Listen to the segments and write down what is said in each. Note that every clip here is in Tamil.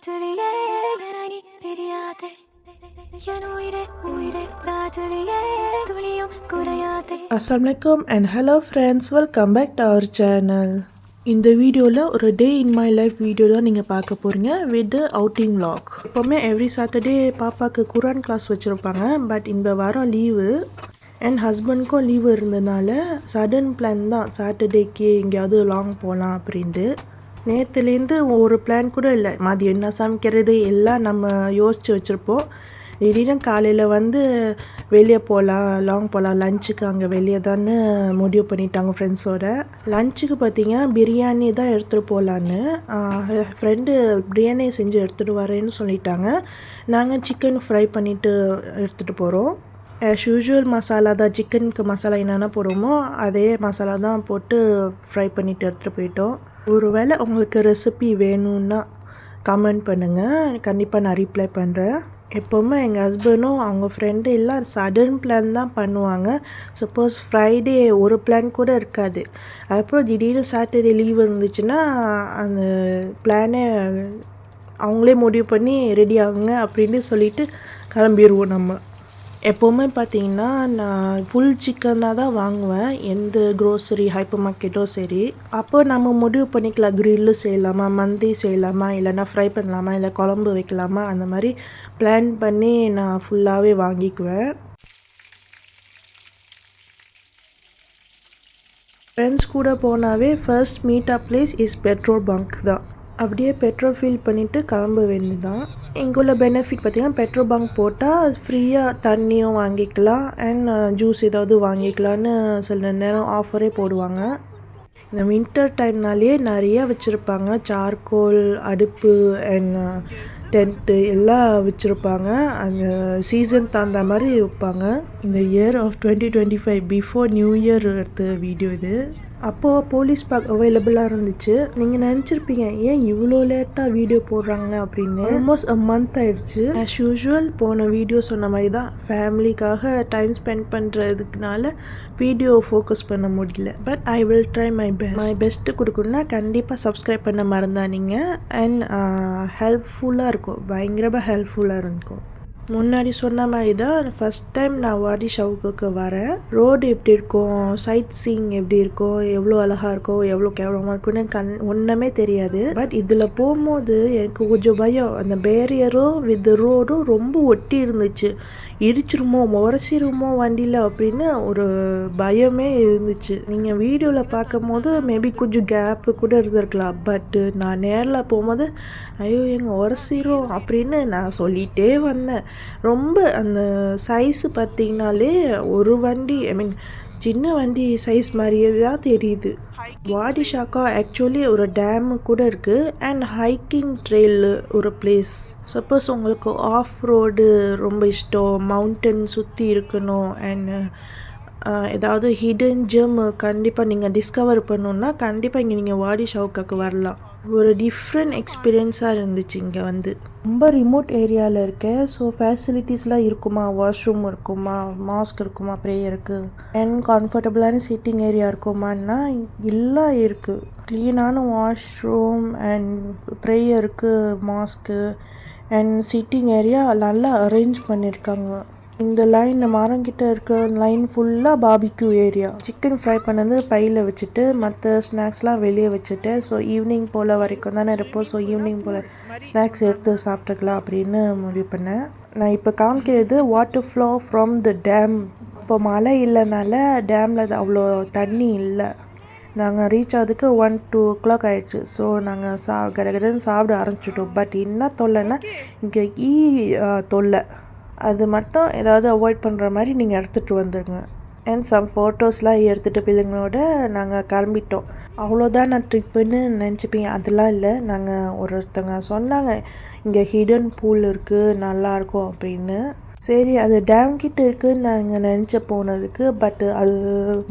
ராஜலியே எனக்கு தெரியாதே என் உயிரே உயிரே ராஜலியே துளியும் குறையாதே. Assalamualaikum and hello friends, welcome back to our channel. இந்த வீடியோவில் ஒரு டே இன் மை லைஃப் வீடியோ தான் நீங்கள் பார்க்க போகிறீங்க வித் அவுட்டிங் vlog. எப்போவுமே எவ்ரி சாட்டர்டே பாப்பாவுக்கு குரான் கிளாஸ் வச்சுருப்பாங்க. பட் இந்த வாரம் லீவு என் ஹஸ்பண்ட்க்கும் லீவு இருந்ததுனால சடன் பிளான் தான் சாட்டர்டேக்கு எங்கேயாவது லாங் போகலாம் அப்படின்ட்டு. நேற்றுலேருந்து ஒரு பிளான் கூட இல்லை. மதியம் என்ன சமைக்கிறது எல்லாம் நம்ம யோசித்து வச்சுருப்போம். திடீர்னு காலையில் வந்து வெளியே போகலாம், லாங் போகலாம், லஞ்சுக்கு அங்கே வெளியே தானே முடிவு பண்ணிட்டாங்க ஃப்ரெண்ட்ஸோட. லஞ்சுக்கு பார்த்தீங்கன்னா பிரியாணி தான் எடுத்துகிட்டு போகலான்னு ஃப்ரெண்டு பிரியாணி செஞ்சு எடுத்துகிட்டு வரேன்னு சொல்லிட்டாங்க. நாங்கள் சிக்கன் ஃப்ரை பண்ணிவிட்டு எடுத்துகிட்டு போகிறோம். ஆஸ் யூஷுவல் மசாலா தான், சிக்கனுக்கு மசாலா என்னென்ன போடுவோமோ அதே மசாலா தான் போட்டு ஃப்ரை பண்ணிவிட்டு எடுத்துகிட்டு போயிட்டோம். ஒருவேளை உங்களுக்கு ரெசிபி வேணும்னா கமெண்ட் பண்ணுங்கள், கண்டிப்பாக நான் ரிப்ளை பண்ணுறேன். எப்போவுமே எங்கள் ஹஸ்பண்டும் அவங்க ஃப்ரெண்டு எல்லாம் சடன் பிளான் தான் பண்ணுவாங்க. சப்போஸ் ஃப்ரைடே ஒரு பிளான் கூட இருக்காது. அதுக்கப்புறம் திடீர்னு சாட்டர்டே லீவ் இருந்துச்சுன்னா அந்த பிளானே அவங்களே முடிவு பண்ணி ரெடி ஆகுங்க அப்படின்னு சொல்லிட்டு கிளம்பிடுவோம். நம்ம எப்போவுமே பார்த்தீங்கன்னா நான் ஃபுல் சிக்கனாக தான் வாங்குவேன், எந்த க்ரோசரி ஹைப்பர் மார்க்கெட்டோ சரி. அப்போ நம்ம முடிவு பண்ணிக்கலாம், க்ரில்லு செய்யலாமா, மந்தி செய்யலாமா, இல்லைனா ஃப்ரை பண்ணலாமா, இல்லை குழம்பு வைக்கலாமா, அந்த மாதிரி பிளான் பண்ணி நான் ஃபுல்லாகவே வாங்கிக்குவேன். ஃப்ரெண்ட்ஸ் கூட போனாவே first meetup place is petrol bunk தான். அப்படியே பெட்ரோல் ஃபில் பண்ணிவிட்டு கிளம்ப வேண்டியது தான். இங்கே உள்ள பெனிஃபிட் பார்த்திங்கன்னா பெட்ரோல் பங்க் போட்டால் ஃப்ரீயாக தண்ணியும் வாங்கிக்கலாம் அண்ட் ஜூஸ் ஏதாவது வாங்கிக்கலான்னு சில நேரம் ஆஃபரே போடுவாங்க. இந்த வின்டர் டைம்னாலே நிறையா வச்சுருப்பாங்க, சார்கோல் அடுப்பு அண்ட் டென்ட்டு எல்லாம் வச்சுருப்பாங்க. அந்த சீசன் தகுந்த மாதிரி வைப்பாங்க. இந்த year of 2025 before new year எடுத்த வீடியோ இது. அப்போது போலீஸ் பார்க் அவைலபிளாக இருந்துச்சு. நீங்கள் நினச்சிருப்பீங்க ஏன் இவ்வளோ லேட்டாக வீடியோ போடுறாங்க அப்படின்னு. ஆல்மோஸ்ட் அ மந்த் ஆயிடுச்சு. ஆஸ் யூஷுவல் போன வீடியோ சொன்ன மாதிரி தான், ஃபேமிலிக்காக டைம் ஸ்பெண்ட் பண்ணுறதுக்குனால வீடியோ ஃபோக்கஸ் பண்ண முடியல. But I will try my best கொடுக்கணுன்னா கண்டிப்பாக சப்ஸ்கிரைப் பண்ண மறந்தானீங்க. அண்ட் ஹெல்ப்ஃபுல்லாக இருக்கும், பயங்கரமாக ஹெல்ப்ஃபுல்லாக இருக்கும். முன்னாடி சொன்ன மாதிரி தான் ஃபஸ்ட் டைம் நான் வாடி ஷவுக்குக்கு வரேன். ரோடு எப்படி இருக்கும், சைட் சீயிங் எப்படி இருக்கும், எவ்வளோ அழகாக இருக்கும், எவ்வளோ கேவலமாக இருக்குன்னு ஒன்றுமே தெரியாது. பட் இதில் போகும்போது எனக்கு கொஞ்சம் பயம். அந்த பேரியரும் வித் ரோடும் ரொம்ப ஒட்டி இருந்துச்சு. இடிச்சிருமோ உரசிருமோ வண்டியில் அப்படின்னு ஒரு பயமே இருந்துச்சு. நீங்கள் வீடியோவில் பார்க்கும் போது மேபி கொஞ்சம் கேப்பு கூட இருந்திருக்கலாம். பட்டு நான் நேரில் போகும்போது ஐயோ எங்கள் உரசிரும் அப்படின்னு நான் சொல்லிகிட்டே வந்தேன். ரொம்ப அந்த சைஸு பார்த்திங்கனாலே ஒரு வண்டி, ஐ மீன் சின்ன வண்டி சைஸ் மாதிரியே தான் தெரியுது. வாடி ஷாக்கா ஆக்சுவலி ஒரு டேமு கூட இருக்குது அண்ட் ஹைக்கிங் ட்ரெயில் ஒரு பிளேஸ். சப்போஸ் உங்களுக்கு ஆஃப் ரோடு ரொம்ப இஷ்டம், மவுண்டன் சுற்றி இருக்கணும் அண்ட் ஏதாவது ஹிடன் ஜெம் கண்டிப்பாக நீங்கள் டிஸ்கவர் பண்ணணுன்னா கண்டிப்பாக இங்கே நீங்கள் வாடி ஷவுக்காக்கு வரலாம். ஒரு டிஃப்ரெண்ட் எக்ஸ்பீரியன்ஸாக இருந்துச்சு. இங்கே வந்து ரொம்ப ரிமோட் ஏரியாவில் இருக்கேன். ஸோ ஃபெசிலிட்டிஸ்லாம் இருக்குமா, வாஷ்ரூம் இருக்குமா, மாஸ்க் இருக்குமா ப்ரேயருக்கு, அண்ட் கம்ஃபர்டபுளான சிட்டிங் ஏரியா இருக்குமான்னா எல்லாம் இருக்குது. க்ளீனான வாஷ்ரூம் அண்ட் ப்ரேயருக்கு மாஸ்க்கு அண்ட் சிட்டிங் ஏரியா நல்லா அரேஞ்ச் பண்ணியிருக்காங்க. இந்த லைன் மரங்கிட்ட இருக்க லைன் ஃபுல்லாக பாபிக்யூ ஏரியா. சிக்கன் ஃப்ரை பண்ணது பையில் வச்சுட்டு மற்ற ஸ்நாக்ஸ்லாம் வெளியே வச்சுட்டு, ஸோ ஈவினிங் போல் வரைக்கும் தானே இருப்போம். ஸோ ஈவினிங் போல் ஸ்நாக்ஸ் எடுத்து சாப்பிட்டுக்கலாம் அப்படின்னு முடிவு பண்ணேன். நான் இப்போ காமிக்கிறது water flow from the dam. இப்போ மழை இல்லைனால டேமில் அவ்வளோ தண்ணி இல்லை. நாங்கள் ரீச் ஆகிறதுக்கு 1-2 o'clock ஆகிடுச்சு. ஸோ நாங்கள் கடகடன்னு சாப்பிட ஆரம்பிச்சிட்டோம். பட் என்ன தொல்லைன்னா இங்கே தொல்லை, அது மட்டும் ஏதாவது அவாய்ட் பண்ணுற மாதிரி நீங்கள் எடுத்துகிட்டு வந்துடுங்க. அண்ட் சம் ஃபோட்டோஸ்லாம் எடுத்துகிட்டு பிள்ளைங்களோட நாங்கள் கிளம்பிட்டோம். அவ்வளோதான் நான் ட்ரிப்புன்னு நினச்சிப்பீங்க, அதெல்லாம் இல்லை. நாங்கள் ஒருத்தங்க சொன்னாங்க இங்கே ஹிடன் பூல் இருக்குது நல்லாயிருக்கும் அப்படின்னு. சரி அது டேம் கிட்ட இருக்குதுன்னு நாங்கள் நினச்ச போனதுக்கு, பட்டு அது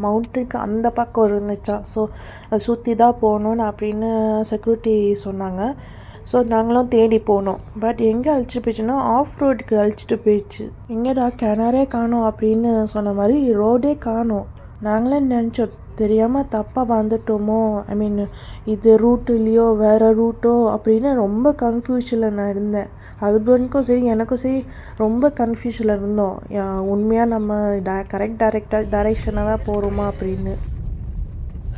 மவுண்டனுக்கு அந்த பக்கம் இருந்துச்சா. ஸோ அதை சுற்றி தான் போகணுன்னு அப்படின்னு செக்யூரிட்டி சொன்னாங்க. ஸோ நாங்களும் தேடி போனோம். பட் எங்கே அழைச்சிட்டு போயிடுச்சுன்னா ஆஃப் ரோடுக்கு அழைச்சிட்டு போயிடுச்சு. எங்கேடா கிணறே காணோம் அப்படின்னு சொன்ன மாதிரி ரோடே காணோம். நாங்களே நினச்சோம் தெரியாமல் தப்பாக வந்துட்டோமோ, ஐ மீன் இது ரூட் இல்லையோ வேறு ரூட்டோ அப்படின்னு ரொம்ப கன்ஃபியூஷனில் நான் இருந்தேன். ஹஸ்பண்டுக்கும் சரி எனக்கும் சரி ரொம்ப கன்ஃபியூஷனில் இருந்தோம். உண்மையாக நம்ம கரெக்ட் டைரெக்ஷனாக தான் போகிறோமா அப்படின்னு.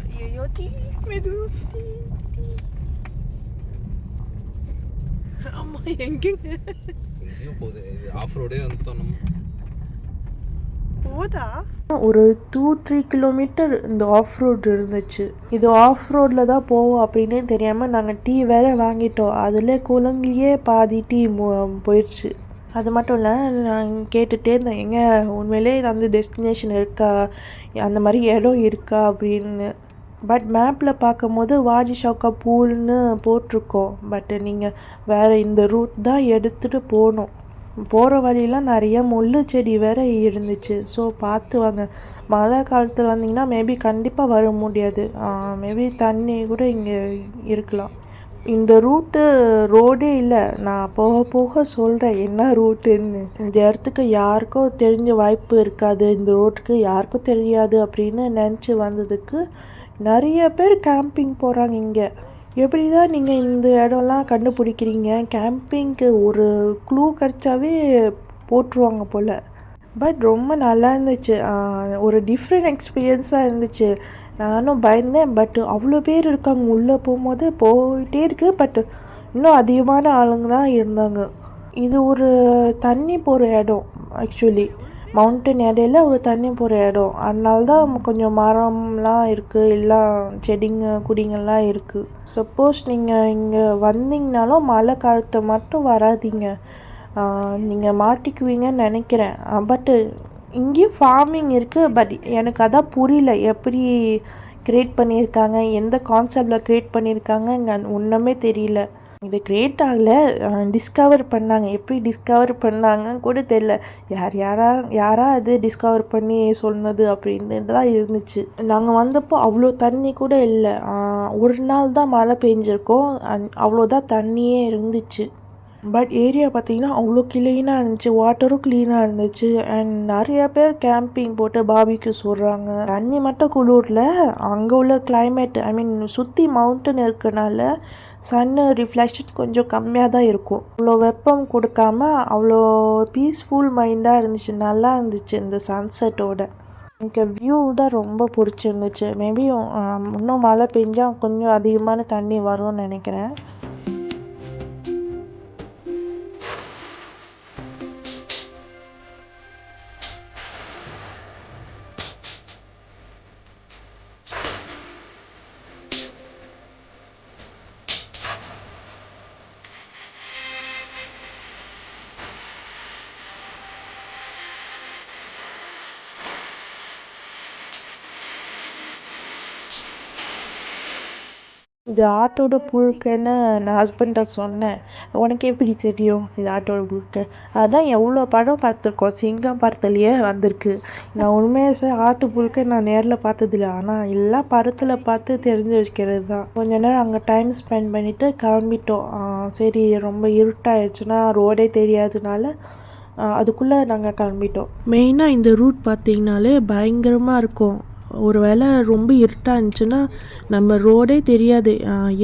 ஐயோ டீ மெது டீ டீ. ஆமாம் எங்கேங்க எங்கேயோ போகுது இது ஆஃப் ரோடே வந்துட்டோம் நம்ம. போதா ஒரு 2-3 கிலோமீட்டர் இந்த ஆஃப் ரோடு இருந்துச்சு. இது ஆஃப் ரோடில் தான் போவோம் அப்படின்னு தெரியாமல் நாங்கள் டீ வேற வாங்கிட்டோம். அதில் குழந்தையே பாதி டீ போயிடுச்சு. அது மட்டும் இல்லை, நான் கேட்டுகிட்டே இருந்தேன் எங்கே உண்மையிலே அந்த டெஸ்டினேஷன் இருக்கா, அந்த மாதிரி இடம் இருக்கா அப்படின்னு. பட் மேப்பில் பார்க்கும்போது வாடி ஷவுக்கா பூல்னு போட்டிருக்கோம். பட் நீங்கள் வேறு இந்த ரூட் தான் எடுத்துகிட்டு போகணும். போகிற வழியெலாம் நிறைய முள்ளு செடி வேறு இருந்துச்சு. ஸோ பார்த்து வாங்க. மழை காலத்தில் வந்தீங்கன்னா மேபி கண்டிப்பாக வர முடியாது. மேபி தண்ணி கூட இங்கே இருக்கலாம். இந்த ரூட்டு ரோடே இல்லை. நான் போக போக சொல்கிறேன் என்ன ரூட்டுன்னு. இந்த இடத்துக்கு யாருக்கும் தெரிஞ்ச வாய்ப்பு இருக்காது, இந்த ரோட்டுக்கு யாருக்கும் தெரியாது அப்படின்னு நினச்சி வந்ததுக்கு நிறைய பேர் கேம்பிங் போகிறாங்க இங்கே. எப்படி தான் நீங்கள் இந்த இடம்லாம் கண்டுபிடிக்கிறீங்க? கேம்பிங்க்கு ஒரு க்ளூ கிடச்சாவே போட்டுருவாங்க போல். பட் ரொம்ப நல்லா இருந்துச்சு. ஒரு டிஃப்ரெண்ட் எக்ஸ்பீரியன்ஸாக இருந்துச்சு. நானும் பயந்தேன். பட் அவ்வளோ பேர் இருக்காங்க. உள்ளே போகும்போது போயிட்டே இருக்குது. பட் இன்னும் அதிகமான ஆளுங்க தான் இருந்தாங்க. இது ஒரு தண்ணி போகிற இடம். ஆக்சுவலி மவுண்டன் இடையில ஒரு தண்ணி போகிற இடம். அதனால தான் கொஞ்சம் மரம்லாம் இருக்குது, எல்லாம் செடிங்க கொடிங்கள்லாம் இருக்குது. சப்போஸ் நீங்கள் இங்கே வந்தீங்கனாலும் மழை காலத்தை மட்டும் வராதீங்க, நீங்கள் மாட்டிக்குவீங்கன்னு நினைக்கிறேன். பட்டு இங்கேயும் ஃபார்மிங் இருக்குது. பட் எனக்கு அதான் புரியல, எப்படி க்ரியேட் பண்ணியிருக்காங்க, எந்த கான்செப்டில் க்ரியேட் பண்ணியிருக்காங்க இங்கே ஒன்றுமே தெரியல. இது க்ரியேட் ஆகலை, டிஸ்கவர் பண்ணாங்க. எப்படி டிஸ்கவர் பண்ணாங்கன்னு கூட தெரியல. யாரா அது டிஸ்கவர் பண்ணி சொன்னது அப்படின்ட்டு தான் இருந்துச்சு. நாங்கள் வந்தப்போ அவ்வளோ தண்ணி கூட இல்லை. ஒரு நாள் தான் மழை பெஞ்சிருக்கோம், அவ்வளோதான் தண்ணியே இருந்துச்சு. பட் ஏரியா பார்த்திங்கன்னா அவ்வளோ க்ளீனாக இருந்துச்சு, வாட்டரும் க்ளீனாக இருந்துச்சு. அண்ட் நிறையா பேர் கேம்பிங் போட்டு பாபிக்கு சொல்கிறாங்க. தண்ணி மட்டும் குளிரில் அங்கே உள்ள கிளைமேட், ஐ மீன் சுற்றி மவுண்டன் இருக்கனால சன்னு ரிஃப்ளெக்ஷன் கொஞ்சம் கம்மியாக தான் இருக்கும். அவ்வளோ வெப்பம் கொடுக்காம அவ்வளோ பீஸ்ஃபுல் மைண்டாக இருந்துச்சு. நல்லா இருந்துச்சு இந்த சன்செட்டோட. எனக்கு வியூ தான் ரொம்ப பிடிச்சிருந்துச்சு. மேபி இன்னும் மழை பெஞ்சால் கொஞ்சம் அதிகமான தண்ணி வரும்னு நினைக்கிறேன். இது ஆட்டோட புழுக்கைன்னு நான் ஹஸ்பண்ட்டை சொன்னேன். உனக்கு எப்படி தெரியும் இது ஆட்டோட புழுக்கை? அதான் எவ்வளோ படம் பார்த்துருக்கோம், சிங்கம் படத்துலையே வந்திருக்கு. நான் உண்மையாக ஆட்டு புழுக்கை நான் நேரில் பார்த்ததில்ல, ஆனால் எல்லாம் படத்தில் பார்த்து தெரிஞ்சு வச்சுக்கிறது தான். கொஞ்ச நேரம் அங்கே டைம் ஸ்பெண்ட் பண்ணிவிட்டு கிளம்பிட்டோம். சரி ரொம்ப இருட்டாயிடுச்சுன்னா ரோடே தெரியாதனால அதுக்குள்ளே நாங்கள் கிளம்பிட்டோம். மெயினாக இந்த ரூட் பார்த்திங்கனாலே பயங்கரமாக இருக்கும். ஒரு வேளை ரொம்ப இருட்டாக இருந்துச்சுன்னா நம்ம ரோடே தெரியாது,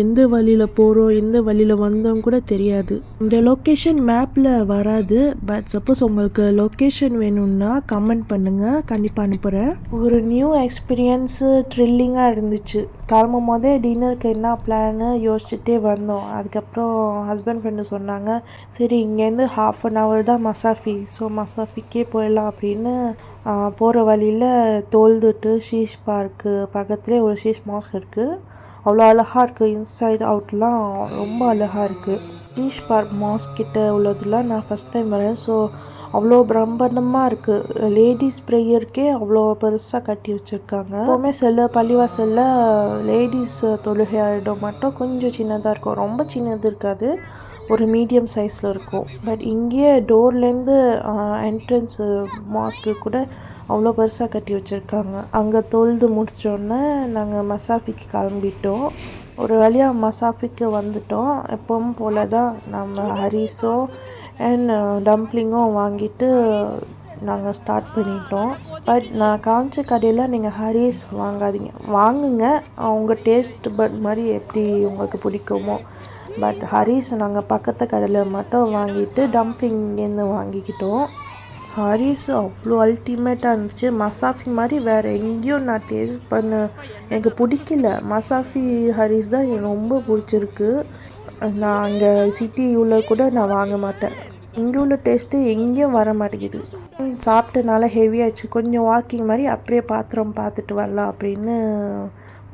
எந்த வழியில் போகிறோம் எந்த வழியில் வந்தோம் கூட தெரியாது. இந்த லொக்கேஷன் மேப்பில் வராது. பட் சப்போஸ் உங்களுக்கு லொக்கேஷன் வேணும்னா கமெண்ட் பண்ணுங்கள், கண்டிப்பாக அனுப்புகிறேன். ஒரு நியூ எக்ஸ்பீரியன்ஸு, த்ரில்லிங்காக இருந்துச்சு. கிளம்பும் போதே டின்னருக்கு என்ன பிளான்னு யோசிச்சுட்டே வந்தோம். அதுக்கப்புறம் ஹஸ்பண்ட் ஃப்ரெண்டு சொன்னாங்க, சரி இங்கேருந்து 1/2 hour தான் மசாஃபி, ஸோ மசாஃபிக்கே போயிடலாம் அப்படின்னு. போகிற வழியில் தோல்துட்டு ஷீஷ் பார்க்கு பக்கத்துலேயே ஒரு ஷீஷ் மாஸ்க் இருக்குது. அவ்வளோ அழகாக இருக்குது, இன்சைட் அவுட்லாம் ரொம்ப அழகாக இருக்குது. ஷீஷ் பார்க் மாஸ்க் கிட்ட உள்ளதெல்லாம் நான் ஃபஸ்ட் டைம் வரேன். ஸோ அவ்வளோ பிரம்மாண்டமாக இருக்குது. லேடிஸ் ப்ரேயருக்கே அவ்வளோ பெருசாக கட்டி வச்சுருக்காங்க. எப்போவுமே பள்ளிவாசலில் லேடிஸ் தொழுகை இடம் மட்டும் கொஞ்சம் சின்னதாக இருக்கும், ரொம்ப சின்னது இருக்காது, ஒரு மீடியம் சைஸில் இருக்கும். பட் இங்கேயே டோர்லேருந்து என்ட்ரன்ஸு மாஸ்க்கு கூட அவ்வளோ பெருசாக கட்டி வச்சுருக்காங்க. அங்கே தொழுது முடித்தோடனே நாங்கள் மசாஃபிக்கு கிளம்பிட்டோம். ஒரு வழியாக மசாஃபிக்கு வந்துட்டோம். எப்பவும் போல் தான் நம்ம ஹரிஸோ அண்ட் டம்ப்ளிங்கும் வாங்கிட்டு நாங்கள் ஸ்டார்ட் பண்ணிட்டோம். பட் நான் காமிச்ச கடையில் நீங்கள் ஹரீஸ் வாங்காதீங்க. வாங்குங்க அவங்க டேஸ்ட் பட் மாதிரி எப்படி உங்களுக்கு பிடிக்குமோ. பட் ஹரீஸ் நாங்கள் பக்கத்து கடையில் மட்டும் வாங்கிட்டு டம்ப்ளிங் இங்கேருந்து வாங்கிக்கிட்டோம். ஹரீஸ் அவ்வளோ அல்டிமேட்டாக இருந்துச்சு. மசாஃபி மாதிரி வேறு எங்கேயும் நான் டேஸ்ட் எனக்கு பிடிக்கல. மசாஃபி ஹரீஸ் தான் எனக்கு ரொம்ப பிடிச்சிருக்கு. நான் அங்கே சிட்டி உள்ள கூட நான் வாங்க மாட்டேன். இங்கே உள்ள டேஸ்ட்டு எங்கேயும் வர மாட்டேங்குது. சாப்பிட்டனால ஹெவியாகிடுச்சு. கொஞ்சம் வாக்கிங் மாதிரி அப்படியே பாத்திரம் பார்த்துட்டு வரலாம் அப்படின்னு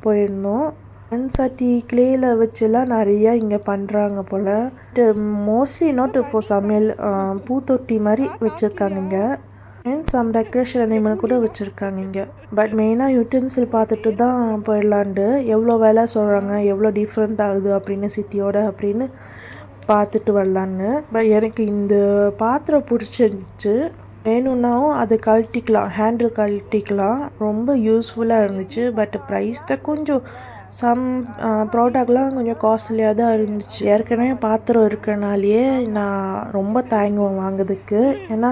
போயிருந்தோம். மண்சட்டி கிளேயில் வச்சுலாம் நிறையா இங்கே பண்ணுறாங்க போல். மோஸ்ட்லி நாட் ஃபார் சமையல். பூத்தொட்டி மாதிரி வச்சுருக்காங்க இங்கே. அண்ட் சம் டெக்கரேஷன் அனிமல் கூட வச்சுருக்காங்க இங்கே. பட் மெயினாக யூட்டென்சில் பார்த்துட்டு தான் போயிடலான்ட்டு. எவ்வளோ வேலை சொல்கிறாங்க, எவ்வளோ டிஃப்ரெண்ட் ஆகுது அப்படின்னு சிட்டியோட அப்படின்னு பார்த்துட்டு வரலான்னு. பட் எனக்கு இந்த பாத்திரம் பிடிச்சிருந்துச்சு. வேணும்னாவும் அதை கழட்டிக்கலாம், ஹேண்டில் கழட்டிக்கலாம். ரொம்ப யூஸ்ஃபுல்லாக இருந்துச்சு. பட் ப்ரைஸ் தான் கொஞ்சம் சம் ப்ராடக்ட்லாம் கொஞ்சம் காஸ்ட்லியாக தான் இருந்துச்சு. ஏற்கனவே பாத்திரம் இருக்கிறனாலேயே நான் ரொம்ப தயங்குவேன் வாங்கிறதுக்கு. ஏன்னா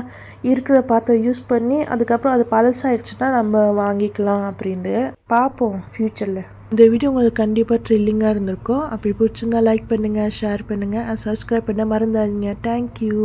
இருக்கிற பாத்திரம் யூஸ் பண்ணி அதுக்கப்புறம் அது பழசாயிடுச்சுன்னா நம்ம வாங்கிக்கலாம் அப்படின்ட்டு. பார்ப்போம் ஃப்யூச்சரில். இந்த வீடியோ உங்களுக்கு கண்டிப்பாக த்ரில்லிங்காக இருந்திருக்கும். அப்படி பிடிச்சிருந்தா லைக் பண்ணுங்கள், ஷேர் பண்ணுங்கள், சப்ஸ்கிரைப் பண்ண மறந்துடாதீங்க. தேங்க்யூ.